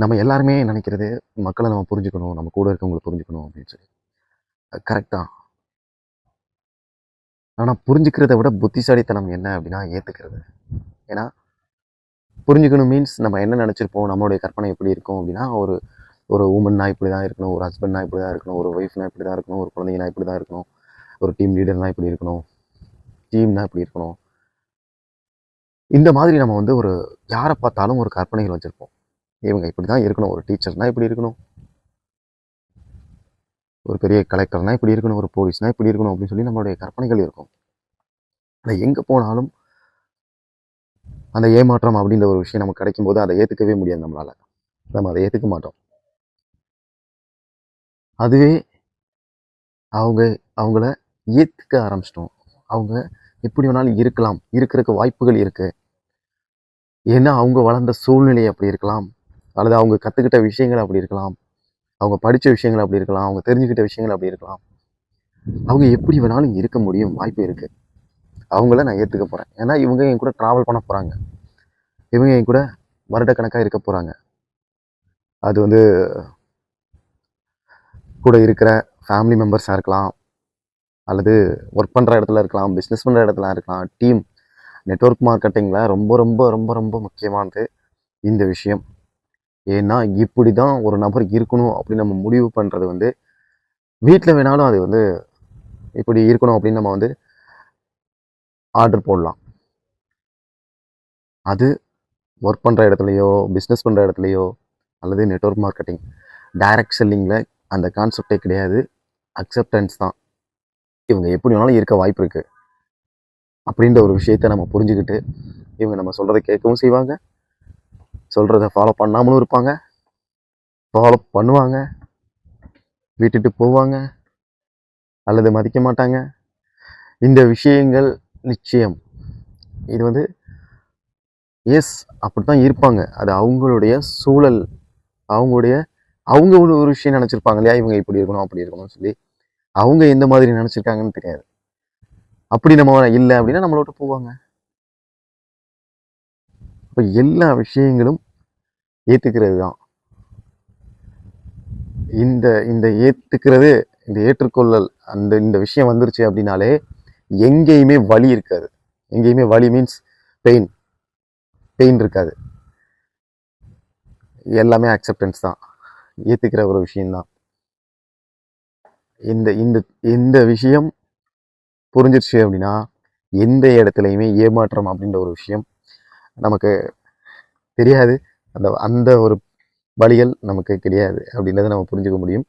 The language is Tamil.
நம்ம எல்லாருமே நினைக்கிறது மக்களை நம்ம புரிஞ்சுக்கணும், நம்ம கூட இருக்கவங்களை புரிஞ்சுக்கணும் அப்படின்னு சொல்லி. கரெக்ட் தான். ஆனால் புரிஞ்சுக்கிறத விட புத்திசாலித்தனம் என்ன அப்படின்னா ஏற்றுக்கிறது. ஏன்னா புரிஞ்சுக்கணும் மீன்ஸ் நம்ம என்ன நினச்சிருப்போம், நம்மளுடைய கற்பனை எப்படி இருக்கும் அப்படின்னா, ஒரு ஒரு உமன்னா இப்படி தான் இருக்கணும், ஒரு ஹஸ்பண்ட்னா இப்படி தான் இருக்கணும், ஒரு ஒய்ஃப்னா இப்படி தான் இருக்கணும், ஒரு குழந்தைங்கன்னா இப்படி தான் இருக்கணும், ஒரு டீம் லீடர்னா இப்படி இருக்கணும், டீம்னா இப்படி இருக்கணும். இந்த மாதிரி நம்ம வந்து ஒரு யாரை பார்த்தாலும் ஒரு கற்பனைகள் வச்சுருப்போம். இவங்க இப்படி தான் இருக்கணும், ஒரு டீச்சர்னா இப்படி இருக்கணும், ஒரு பெரிய கலெக்டர்னா இப்படி இருக்கணும், ஒரு போலீஸ்னா இப்படி இருக்கணும் அப்படின்னு சொல்லி நம்மளுடைய கற்பனைகள் இருக்கும். ஆனால் எங்கே போனாலும் அந்த ஏமாற்றம் அப்படின்ற ஒரு விஷயம் நமக்கு கிடைக்கும்போது அதை ஏற்றுக்கவே முடியாது நம்மளால். நம்ம அதை ஏற்றுக்க மாட்டோம். அதுவே அவங்க அவங்கள ஏற்றுக்க ஆரம்பிச்சிட்டோம். அவங்க எப்படி வேணாலும் இருக்கலாம், இருக்கிறதுக்கு வாய்ப்புகள் இருக்குது. ஏன்னா அவங்க வளர்ந்த சூழ்நிலை அப்படி இருக்கலாம், அல்லது அவங்க கற்றுக்கிட்ட விஷயங்கள் அப்படி இருக்கலாம், அவங்க படித்த விஷயங்கள் அப்படி இருக்கலாம், அவங்க தெரிஞ்சுக்கிட்ட விஷயங்கள் அப்படி இருக்கலாம். அவங்க எப்படி வேணாலும் இருக்க முடியும், வாய்ப்பு இருக்குது. அவங்கள நான் ஏற்றுக்க போகிறேன். ஏன்னா இவங்க என் கூட ட்ராவல் பண்ண போகிறாங்க, இவங்க என் கூட வருடக்கணக்காக இருக்க போகிறாங்க. அது வந்து கூட இருக்கிற ஃபேமிலி மெம்பர்ஸாக இருக்கலாம், அல்லது ஒர்க் பண்ணுற இடத்துல இருக்கலாம், பிஸ்னஸ் பண்ணுற இடத்துல இருக்கலாம். டீம் நெட்வொர்க் மார்க்கெட்டிங்கில் ரொம்ப ரொம்ப ரொம்ப ரொம்ப முக்கியமானது இந்த விஷயம். ஏன்னா இப்படி தான் ஒரு நபர் இருக்கணும் அப்படின்னு நம்ம முடிவு பண்ணுறது வந்து வீட்டில் வேணாலும் அது வந்து இப்படி இருக்கணும் அப்படின்னு நம்ம வந்து ஆர்டர் போடலாம். அது ஒர்க் பண்ணுற இடத்துலையோ, பிஸ்னஸ் பண்ணுற இடத்துலையோ, அல்லது நெட்வொர்க் மார்க்கெட்டிங் டைரக்ட் செல்லிங்கில் அந்த கான்செப்டே கிடையாது. அக்செப்டன்ஸ் தான். இவங்க எப்படி வேணாலும் இருக்க வாய்ப்பு இருக்குது அப்படின்ற ஒரு விஷயத்த நம்ம புரிஞ்சுக்கிட்டு, இவங்க நம்ம சொல்கிறத கேட்கவும் செய்வாங்க, சொல்கிறத ஃபாலோ பண்ணாமலும் இருப்பாங்க, ஃபாலோ பண்ணுவாங்க, விட்டுட்டு போவாங்க, அல்லது மதிக்க மாட்டாங்க. இந்த விஷயங்கள் நிச்சயம். இது வந்து எஸ் அப்படி தான் இருப்பாங்க. அது அவங்களுடைய சூழல், அவங்களுடைய அவங்க ஒரு விஷயம் நினச்சிருப்பாங்க இல்லையா, இவங்க இப்படி இருக்கணும் அப்படி இருக்கணும்னு சொல்லி. அவங்க எந்த மாதிரி நினச்சிருக்காங்கன்னு தெரியாது. அப்படி நம்ம இல்லை அப்படின்னா நம்மளை விட்டு போவாங்க. இப்போ எல்லா விஷயங்களும் ஏற்றுக்கிறது தான். இந்த இந்த ஏற்றுக்கிறது, இந்த ஏற்றுக்கொள்ளல், இந்த விஷயம் வந்துருச்சு அப்படின்னாலே எங்கேயுமே வலி இருக்காது. எங்கேயுமே வலி மீன்ஸ் பெயின் இருக்காது. எல்லாமே அக்செப்டன்ஸ் தான், ஏற்றுக்கிற ஒரு விஷயம்தான். இந்த இந்த இந்த விஷயம் புரிஞ்சிருச்சு அப்படின்னா எந்த இடத்துலையுமே ஏமாற்றம் அப்படின்ற ஒரு விஷயம் நமக்கு தெரியாது. அந்த அந்த ஒரு வழிகள் நமக்கு கிடையாது அப்படின்றத நம்ம புரிஞ்சுக்க முடியும்.